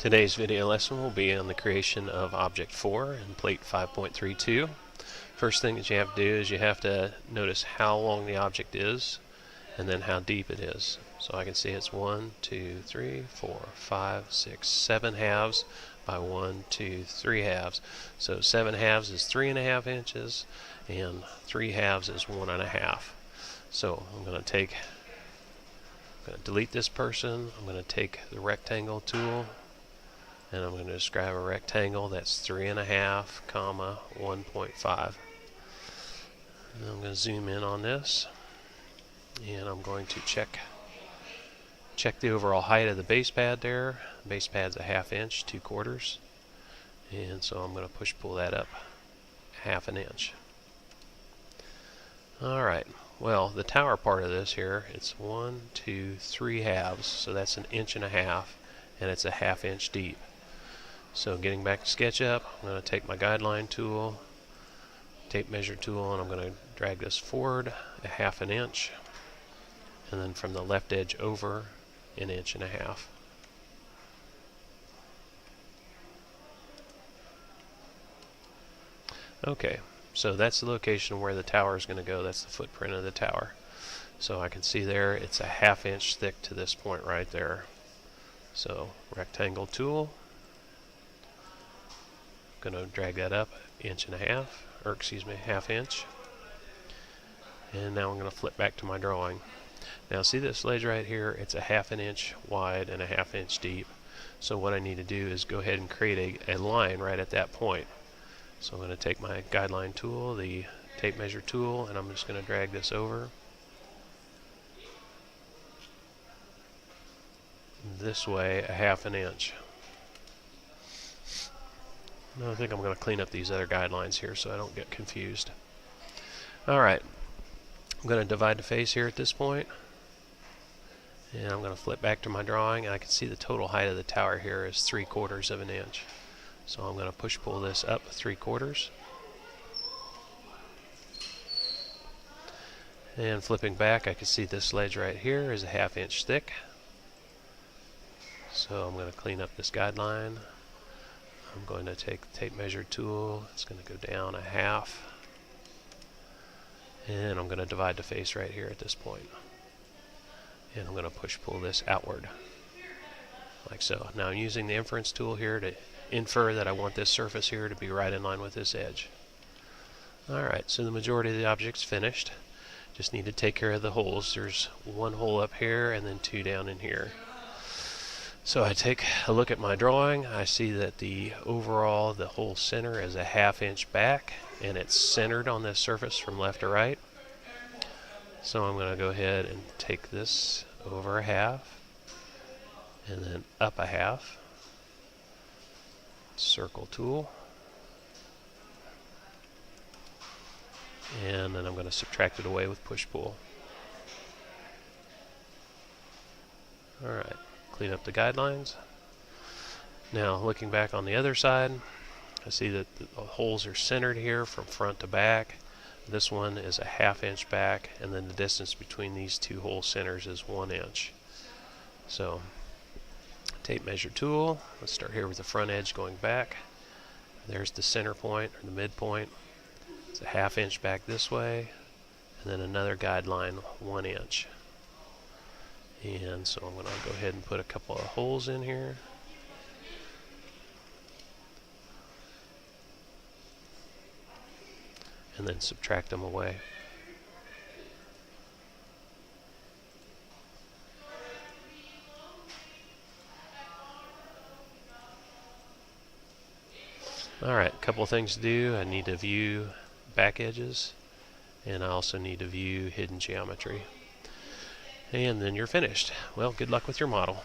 Today's video lesson will be on the creation of Object 4 in Plate 5.32. First thing that you have to do is you have to notice how long the object is and then how deep it is. So I can see it's 1, 2, 3, 4, 5, 6, 7 halves by 1, 2, 3 halves. So 7 halves is 3.5 inches and 3 halves is 1.5. So I'm going to delete this person. I'm going to take the rectangle tool and I'm going to describe a rectangle that's 3.5, comma 1.5. And I'm going to zoom in on this, and I'm going to check the overall height of the base pad there. The base pad's a 1/2 inch, 2/4, and so I'm going to push pull that up 1/2 inch. Alright, well, the tower part of this here, it's 1, 2, 3 halves, so that's 1.5 inches, and it's a 1/2 inch deep. So getting back to SketchUp, I'm going to take my guideline tool, tape measure tool, and I'm going to drag this forward 1/2 inch, and then from the left edge over 1.5 inches. Okay, so that's the location where the tower is going to go. That's the footprint of the tower. So I can see there it's a 1/2 inch thick to this point right there. So rectangle tool, going to drag that up 1.5 inches, or excuse me, 1/2 inch. And now I'm going to flip back to my drawing. Now see this ledge right here, it's a 1/2 inch wide and a 1/2 inch deep. So what I need to do is go ahead and create a line right at that point. So I'm going to take my guideline tool, the tape measure tool, and I'm just going to drag this over this way 1/2 inch. Now I think I'm going to clean up these other guidelines here so I don't get confused. Alright, I'm going to divide the face here at this point, and I'm going to flip back to my drawing, and I can see the total height of the tower here is 3/4 inch. So I'm going to push pull this up 3/4. And flipping back, I can see this ledge right here is a 1/2 inch thick. So I'm going to clean up this guideline. I'm going to take the tape measure tool, it's going to go down 1/2, and I'm going to divide the face right here at this point. And I'm going to push pull this outward, like so. Now I'm using the inference tool here to infer that I want this surface here to be right in line with this edge. Alright, so the majority of the object's finished. Just need to take care of the holes. There's one hole up here and then 2 down in here. So I take a look at my drawing. I see that the whole center is a 1/2 inch back, and it's centered on this surface from left to right. So I'm going to go ahead and take this over 1/2 and then up 1/2. Circle tool, and then I'm going to subtract it away with push pull. Alright, clean up the guidelines. Now looking back on the other side, I see that the holes are centered here from front to back. This one is a 1/2 inch back, and then the distance between these two hole centers is 1 inch. So tape measure tool, let's start here with the front edge going back. There's the center point, or the midpoint. It's a 1/2 inch back this way, and then another guideline 1 inch. And so I'm going to go ahead and put a couple of holes in here. And then subtract them away. Alright, a couple of things to do. I need to view back edges, and I also need to view hidden geometry. And then you're finished. Well, good luck with your model.